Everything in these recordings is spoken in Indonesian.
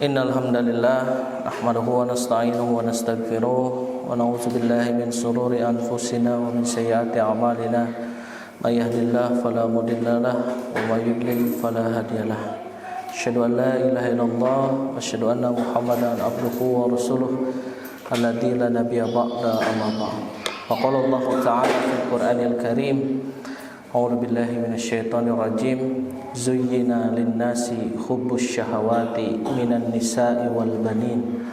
Innal hamdalillah nahmaduhu wa nasta'inuhu wa nastaghfiruh wa na'udzu billahi min shururi anfusina wa min sayyiati a'malina may yahdihillahu fala mudilla lahu wa may yudlil fala hadiyalah. Asyhadu an la ilaha illallah wa asyhadu anna Muhammadan abduhu wa rasuluh alladzi la nabiyya ba'da amma ba'd. Wa qala Allah ta'ala fil Qur'anil Karim A'udzu billahi minasyaitonir rajim. Zuyyina lin-nasi hubbus syahawati minan nisa'i wal banin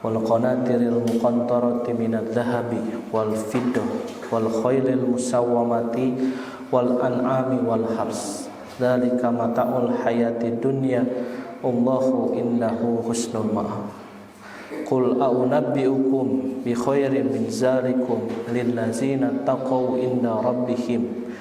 wal qanatiril muqantarati minadh dhahabi wal fiddah wal khailil musawwamati wal an'ami wal hars. Dzalika mata'ul hayatid dunya wallahu innahu husnul ma'ab. Qul a'unabbi'ukum bi khairin min dzalikum lil ladzina taqaw inda rabbihim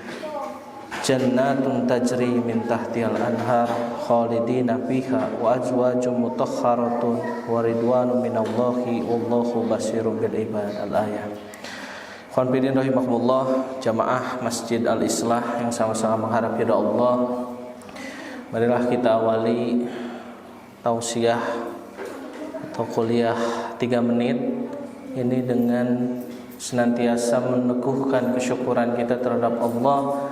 jannatun tajri min tahtihal anhar khalidina fiha wa azwajum mutahharatun wa ridwanun minallahi wallahu basirun bil ibad. Al-ayah. Khon fillah rahimakumullah, jamaah Masjid Al-Islah yang sama-sama mengharap ridha Allah. Marilah kita awali tausiah atau kuliah 3 menit ini dengan senantiasa meneguhkan kesyukuran kita terhadap Allah,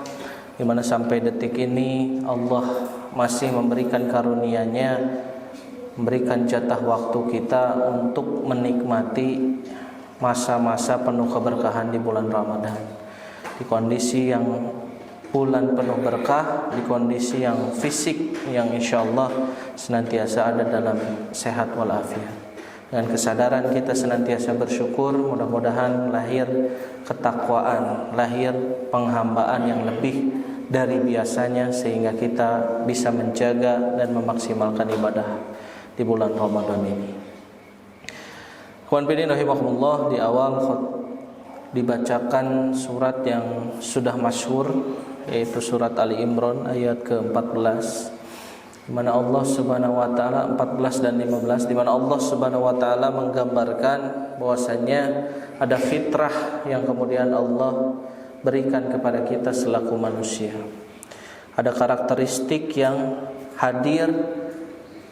di mana sampai detik ini Allah masih memberikan karunia-Nya, memberikan jatah waktu kita untuk menikmati masa-masa penuh keberkahan di bulan Ramadan. Di kondisi yang bulan penuh berkah, di kondisi yang fisik yang insyaallah senantiasa ada dalam sehat walafiat. Dengan kesadaran kita senantiasa bersyukur, mudah-mudahan lahir ketakwaan, lahir penghambaan yang lebih dari biasanya sehingga kita bisa menjaga dan memaksimalkan ibadah di bulan Ramadan ini. Ikhwan fillah rahimakumullah, di awal dibacakan surat yang sudah masyhur, yaitu surat Ali Imran ayat ke-14, di mana Allah Subhanahu wa taala 14 dan 15, di mana Allah Subhanahu wa taala menggambarkan bahwasanya ada fitrah yang kemudian Allah berikan kepada kita selaku manusia. Ada karakteristik yang hadir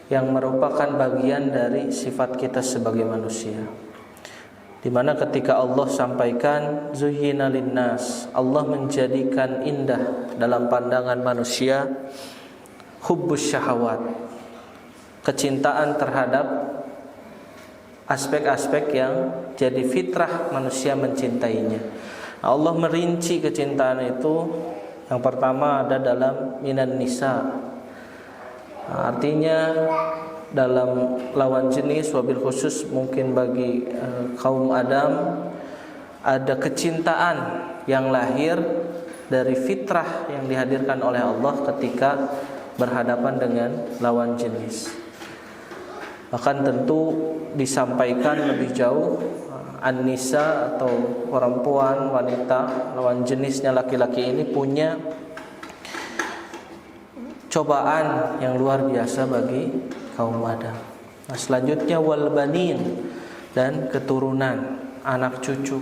yang merupakan bagian dari sifat kita sebagai manusia. Di mana ketika Allah sampaikan zuyyina linnas, Allah menjadikan indah dalam pandangan manusia hubbus syahawat, kecintaan terhadap aspek-aspek yang jadi fitrah manusia mencintainya. Allah merinci kecintaan itu. Yang pertama ada dalam minan nisa, artinya dalam lawan jenis, wabil khusus mungkin bagi kaum Adam, ada kecintaan yang lahir dari fitrah yang dihadirkan oleh Allah ketika berhadapan dengan lawan jenis. Bahkan tentu disampaikan lebih jauh, an-nisa atau perempuan, wanita, lawan jenisnya laki-laki ini punya cobaan yang luar biasa bagi kaum Adam. Nah, selanjutnya wal banin, dan keturunan, anak cucu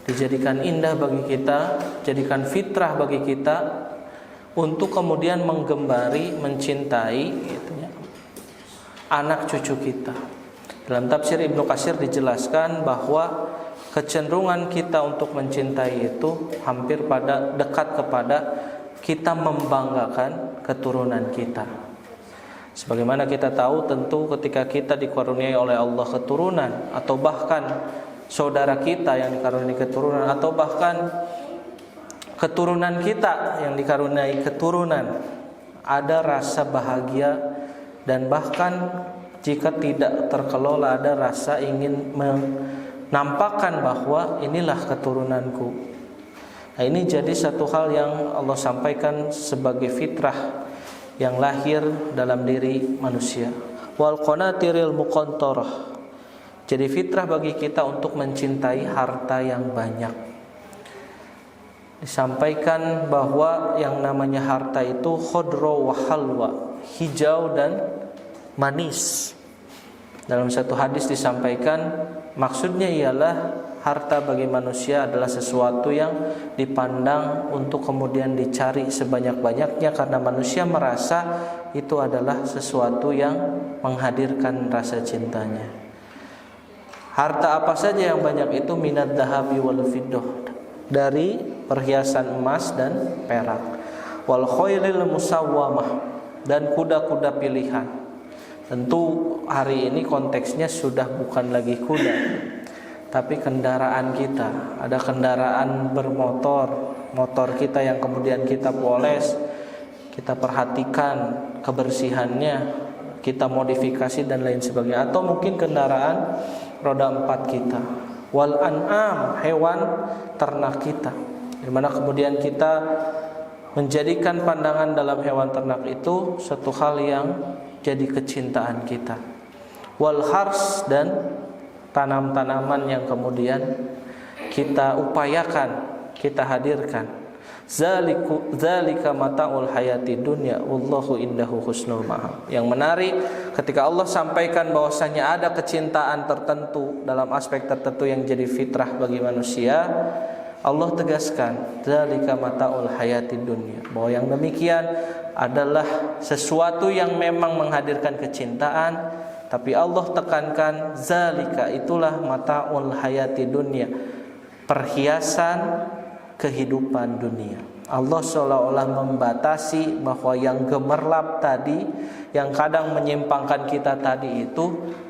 dijadikan indah bagi kita, jadikan fitrah bagi kita untuk kemudian menggembari, mencintai gitu ya, anak cucu kita. Dalam tafsir Ibnu Katsir dijelaskan bahwa kecenderungan kita untuk mencintai itu hampir dekat kepada kita membanggakan keturunan kita. Sebagaimana kita tahu, tentu ketika kita dikaruniai oleh Allah keturunan, atau bahkan saudara kita yang dikaruniai keturunan, atau bahkan keturunan kita yang dikaruniai keturunan, ada rasa bahagia, dan bahkan jika tidak terkelola ada rasa ingin menampakkan bahwa inilah keturunanku. Nah, ini jadi satu hal yang Allah sampaikan sebagai fitrah yang lahir dalam diri manusia. Wal qanatiril muqantarah, jadi fitrah bagi kita untuk mencintai harta yang banyak. Disampaikan bahwa yang namanya harta itu khodro wa halwa, hijau dan manis. Dalam satu hadis disampaikan, maksudnya ialah harta bagi manusia adalah sesuatu yang dipandang untuk kemudian dicari sebanyak-banyaknya, karena manusia merasa itu adalah sesuatu yang menghadirkan rasa cintanya. Harta apa saja yang banyak itu minad dhahabi wal fiddah, dari perhiasan emas dan perak, wal khailil musawwamah, dan kuda-kuda pilihan. Tentu hari ini konteksnya sudah bukan lagi kuda, tapi kendaraan kita. Ada kendaraan bermotor, motor kita yang kemudian kita poles, kita perhatikan kebersihannya, kita modifikasi dan lain sebagainya. Atau mungkin kendaraan roda 4 kita, wal an'am, hewan ternak kita, dimana kemudian kita menjadikan pandangan dalam hewan ternak itu satu hal yang jadi kecintaan kita. Wal hars, dan tanam-tanaman yang kemudian kita upayakan, kita hadirkan. Zalika mata'ul hayati dunya wallahu indahu husnul ma'ab. Yang menarik ketika Allah sampaikan bahwasanya ada kecintaan tertentu dalam aspek tertentu yang jadi fitrah bagi manusia, Allah tegaskan zalika mata'ul hayati dunya, bahwa yang demikian adalah sesuatu yang memang menghadirkan kecintaan. Tapi Allah tekankan zalika, itulah mata'ul hayati dunya, perhiasan kehidupan dunia. Allah seolah-olah membatasi bahwa yang gemerlap tadi, yang kadang menyimpangkan kita tadi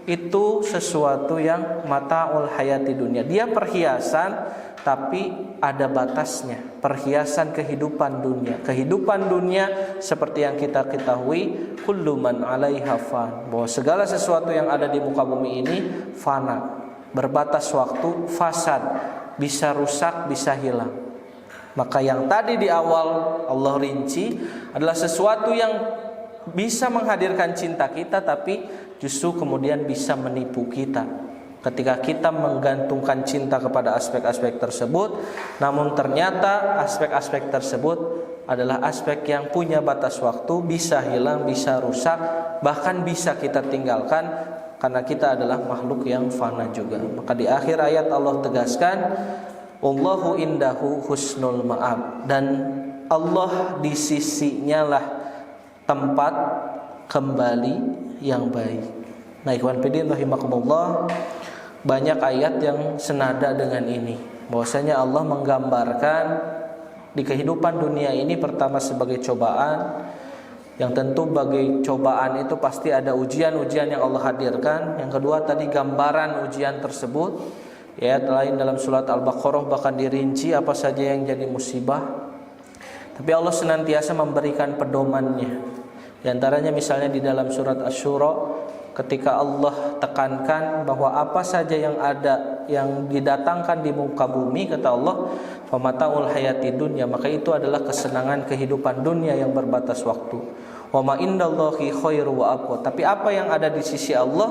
itu sesuatu yang mata'ul hayati dunia. Dia perhiasan tapi ada batasnya. Perhiasan kehidupan dunia. Kehidupan dunia seperti yang kita ketahui, kullu man 'alaiha fan, bahwa segala sesuatu yang ada di muka bumi ini fana, berbatas waktu, fasad, bisa rusak, bisa hilang. Maka yang tadi di awal Allah rinci adalah sesuatu yang bisa menghadirkan cinta kita, tapi justru kemudian bisa menipu kita ketika kita menggantungkan cinta kepada aspek-aspek tersebut. Namun ternyata aspek-aspek tersebut adalah aspek yang punya batas waktu, bisa hilang, bisa rusak, bahkan bisa kita tinggalkan, karena kita adalah makhluk yang fana juga. Maka di akhir ayat Allah tegaskan Allahu indahu husnul ma'ab, dan Allah di sisinya lah tempat kembali yang baik. Nah, ikhwan fillah rahimakumullah, banyak ayat yang senada dengan ini, bahwasanya Allah menggambarkan di kehidupan dunia ini pertama sebagai cobaan, yang tentu bagi cobaan itu pasti ada ujian-ujian yang Allah hadirkan. Yang kedua tadi gambaran ujian tersebut. Ayat lain dalam surat Al-Baqarah bahkan dirinci apa saja yang jadi musibah. Tapi Allah senantiasa memberikan pedomannya. Di antaranya misalnya di dalam surat Asy-Syura, ketika Allah tekankan bahwa apa saja yang ada, yang didatangkan di muka bumi, kata Allah, famata'ul hayati dunya, maka itu adalah kesenangan kehidupan dunia yang berbatas waktu. Wa ma indallahi khairu wa abqa, tapi apa yang ada di sisi Allah,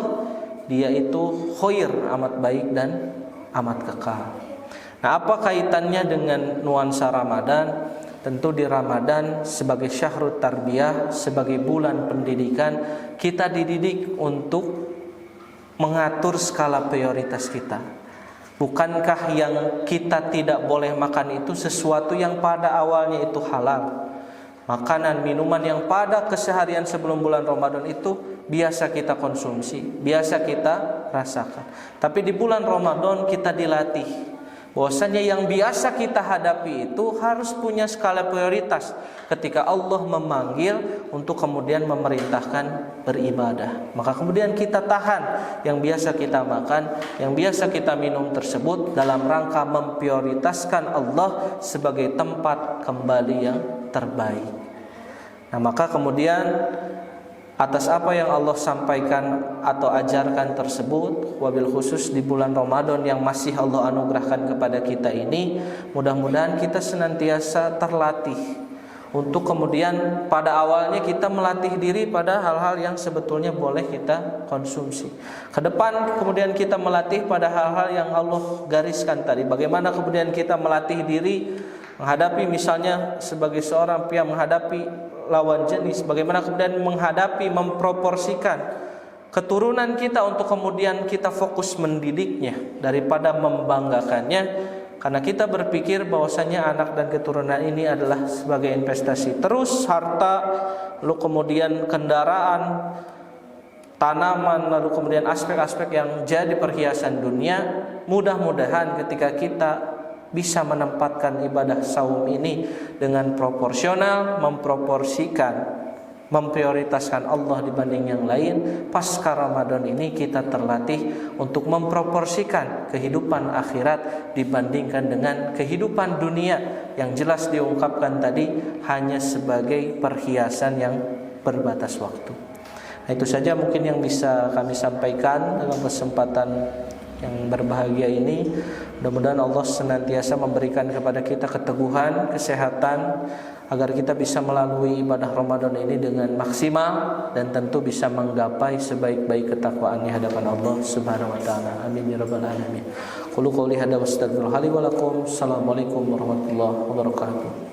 dia itu khair, amat baik dan amat kekal. Nah, apa kaitannya dengan nuansa Ramadan? Tentu di Ramadan sebagai syahrut tarbiyah, sebagai bulan pendidikan, kita dididik untuk mengatur skala prioritas kita. Bukankah yang kita tidak boleh makan itu sesuatu yang pada awalnya itu halal? Makanan, minuman yang pada keseharian sebelum bulan Ramadan itu biasa kita konsumsi, biasa kita rasakan. Tapi di bulan Ramadan kita dilatih bahwasanya yang biasa kita hadapi itu harus punya skala prioritas ketika Allah memanggil untuk kemudian memerintahkan beribadah. Maka kemudian kita tahan yang biasa kita makan, yang biasa kita minum tersebut dalam rangka memprioritaskan Allah sebagai tempat kembali yang terbaik. Nah, maka kemudian atas apa yang Allah sampaikan atau ajarkan tersebut, wabil khusus di bulan Ramadan yang masih Allah anugerahkan kepada kita ini, mudah-mudahan kita senantiasa terlatih untuk kemudian pada awalnya kita melatih diri pada hal-hal yang sebetulnya boleh kita konsumsi. Ke depan kemudian kita melatih pada hal-hal yang Allah gariskan tadi. Bagaimana kemudian kita melatih diri menghadapi misalnya sebagai seorang pria menghadapi lawan jenis, bagaimana kemudian menghadapi, memproporsikan keturunan kita untuk kemudian kita fokus mendidiknya daripada membanggakannya, karena kita berpikir bahwasanya anak dan keturunan ini adalah sebagai investasi. Terus harta lalu kemudian kendaraan, tanaman, lalu kemudian aspek-aspek yang jadi perhiasan dunia. Mudah-mudahan ketika kita bisa menempatkan ibadah saum ini dengan proporsional, memproporsikan, memprioritaskan Allah dibanding yang lain, pasca Ramadan ini kita terlatih untuk memproporsikan kehidupan akhirat dibandingkan dengan kehidupan dunia yang jelas diungkapkan tadi hanya sebagai perhiasan yang berbatas waktu. Nah, itu saja mungkin yang bisa kami sampaikan dalam kesempatan yang berbahagia ini. Mudah-mudahan Allah senantiasa memberikan kepada kita keteguhan, kesehatan, agar kita bisa melalui ibadah Ramadan ini dengan maksimal dan tentu bisa menggapai sebaik-baik ketakwaan di hadapan Allah Subhanahu wa taala. Amin ya rabbal alamin. Qulu qouli hadza wa astaghfirullaha li wa lakum. Assalamualaikum warahmatullahi wabarakatuh.